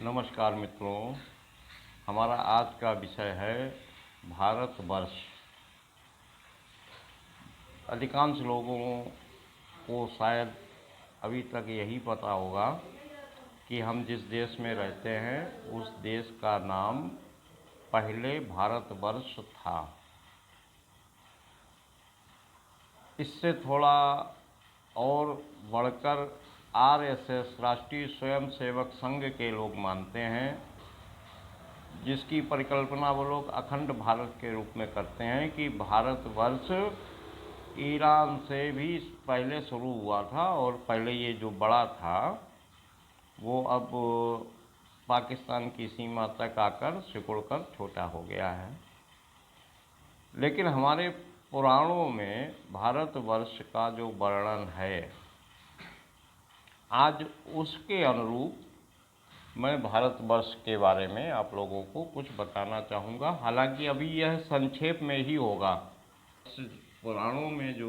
नमस्कार मित्रों, हमारा आज का विषय है भारतवर्ष। अधिकांश लोगों को शायद अभी तक यही पता होगा कि हम जिस देश में रहते हैं उस देश का नाम पहले भारतवर्ष था। इससे थोड़ा और बढ़कर आरएसएस राष्ट्रीय स्वयंसेवक संघ के लोग मानते हैं, जिसकी परिकल्पना वो लोग अखंड भारत के रूप में करते हैं कि भारतवर्ष ईरान से भी पहले शुरू हुआ था और पहले ये जो बड़ा था वो अब पाकिस्तान की सीमा तक आकर सिकुड़कर छोटा हो गया है। लेकिन हमारे पुराणों में भारतवर्ष का जो वर्णन है, आज उसके अनुरूप मैं भारतवर्ष के बारे में आप लोगों को कुछ बताना चाहूँगा। हालांकि अभी यह संक्षेप में ही होगा। पुराणों में जो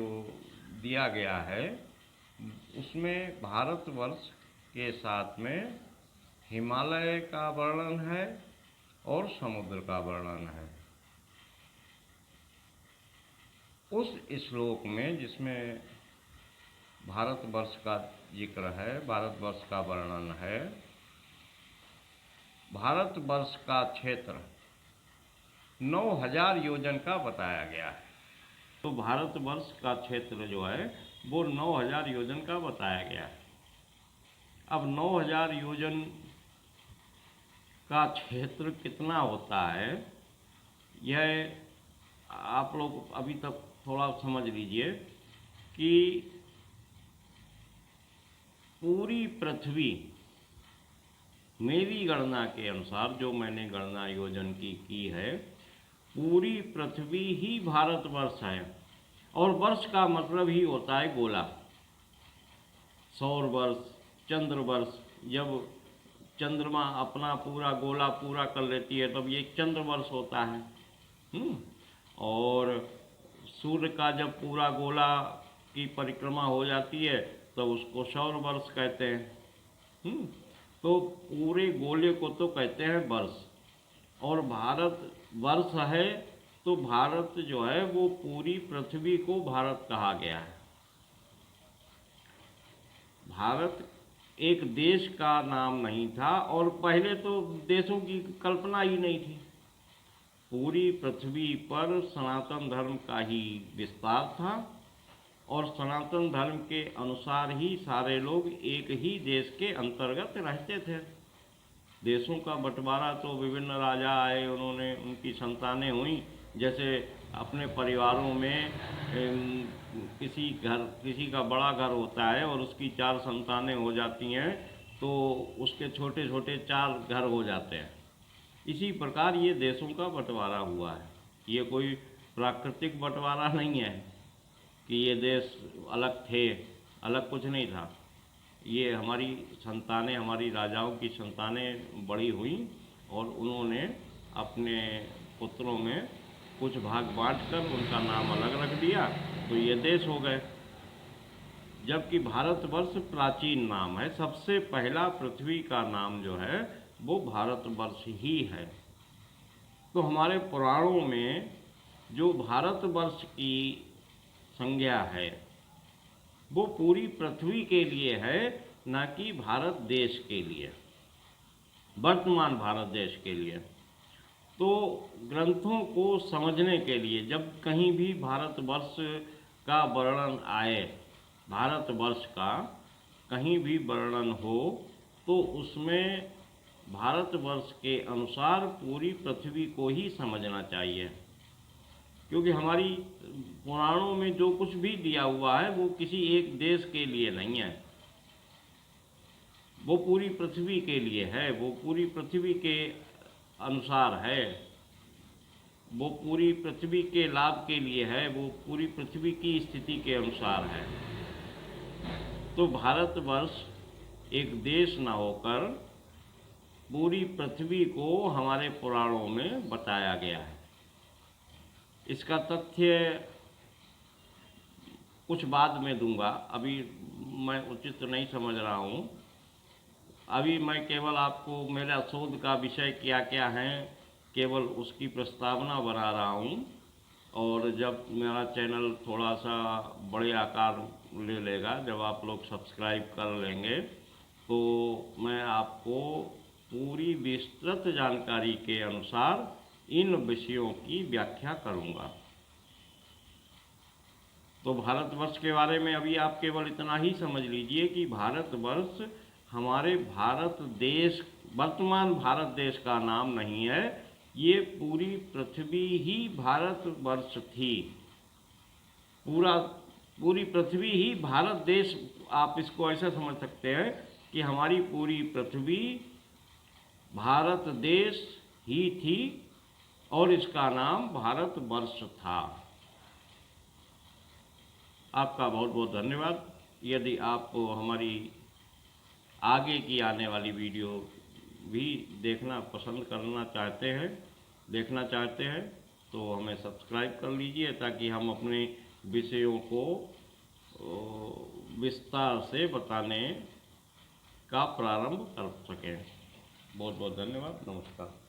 दिया गया है उसमें भारतवर्ष के साथ में हिमालय का वर्णन है और समुद्र का वर्णन है। उस श्लोक में जिसमें भारतवर्ष का जिक्र है, भारतवर्ष का वर्णन है, भारतवर्ष का क्षेत्र 9000 योजन का बताया गया है। तो भारतवर्ष का क्षेत्र जो है वो 9000 योजन का बताया गया है। अब 9000 योजन का क्षेत्र कितना होता है, यह आप लोग अभी तक थोड़ा समझ लीजिए कि पूरी पृथ्वी, मेरी गणना के अनुसार जो मैंने गणना योजन की है, पूरी पृथ्वी ही भारतवर्ष है। और वर्ष का मतलब ही होता है गोला। सौर वर्ष, चंद्र वर्ष, जब चंद्रमा अपना पूरा गोला पूरा कर लेती है तब ये चंद्र वर्ष होता है। और सूर्य का जब पूरा गोला की परिक्रमा हो जाती है तो उसको सौर वर्ष कहते हैं। तो पूरे गोले को तो कहते हैं वर्ष। और भारत वर्ष है तो भारत जो है वो पूरी पृथ्वी को भारत कहा गया है। भारत एक देश का नाम नहीं था और पहले तो देशों की कल्पना ही नहीं थी। पूरी पृथ्वी पर सनातन धर्म का ही विस्तार था और सनातन धर्म के अनुसार ही सारे लोग एक ही देश के अंतर्गत रहते थे। देशों का बंटवारा तो विभिन्न राजा आए, उन्होंने उनकी संतानें हुई। जैसे अपने परिवारों में किसी का बड़ा घर होता है और उसकी 4 संतानें हो जाती हैं तो उसके छोटे छोटे 4 घर हो जाते हैं। इसी प्रकार ये देशों का बंटवारा हुआ है। ये कोई प्राकृतिक बंटवारा नहीं है कि ये देश अलग थे, अलग कुछ नहीं था। ये हमारी संतानें, हमारी राजाओं की संतानें बड़ी हुई और उन्होंने अपने पुत्रों में कुछ भाग बांटकर उनका नाम अलग रख दिया तो ये देश हो गए। जबकि भारतवर्ष प्राचीन नाम है, सबसे पहला पृथ्वी का नाम जो है वो भारतवर्ष ही है। तो हमारे पुराणों में जो भारतवर्ष की संज्ञा है वो पूरी पृथ्वी के लिए है, न कि भारत देश के लिए, वर्तमान भारत देश के लिए। तो ग्रंथों को समझने के लिए जब कहीं भी भारतवर्ष का वर्णन आए, भारतवर्ष का कहीं भी वर्णन हो तो उसमें भारतवर्ष के अनुसार पूरी पृथ्वी को ही समझना चाहिए। क्योंकि हमारी पुराणों में जो कुछ भी दिया हुआ है वो किसी एक देश के लिए नहीं है, वो पूरी पृथ्वी के लिए है, वो पूरी पृथ्वी के अनुसार है, वो पूरी पृथ्वी के लाभ के लिए है, वो पूरी पृथ्वी की स्थिति के अनुसार है। तो भारतवर्ष एक देश न होकर पूरी पृथ्वी को हमारे पुराणों में बताया गया है। इसका तथ्य कुछ बाद में दूंगा, अभी मैं उचित नहीं समझ रहा हूँ। अभी मैं केवल आपको मेरा शोध का विषय क्या क्या है केवल उसकी प्रस्तावना बना रहा हूँ। और जब मेरा चैनल थोड़ा सा बड़े आकार ले लेगा, जब आप लोग सब्सक्राइब कर लेंगे, तो मैं आपको पूरी विस्तृत जानकारी के अनुसार इन विषयों की व्याख्या करूँगा। तो भारतवर्ष के बारे में अभी आप केवल इतना ही समझ लीजिए कि भारतवर्ष हमारे भारत देश, वर्तमान भारत देश का नाम नहीं है, ये पूरी पृथ्वी ही भारतवर्ष थी। पूरी पृथ्वी ही भारत देश, आप इसको ऐसा समझ सकते हैं कि हमारी पूरी पृथ्वी भारत देश ही थी और इसका नाम भारतवर्ष था। आपका बहुत बहुत धन्यवाद। यदि आप हमारी आगे की आने वाली वीडियो भी देखना चाहते हैं तो हमें सब्सक्राइब कर लीजिए, ताकि हम अपने विषयों को विस्तार से बताने का प्रारंभ कर सकें। बहुत बहुत धन्यवाद। नमस्कार।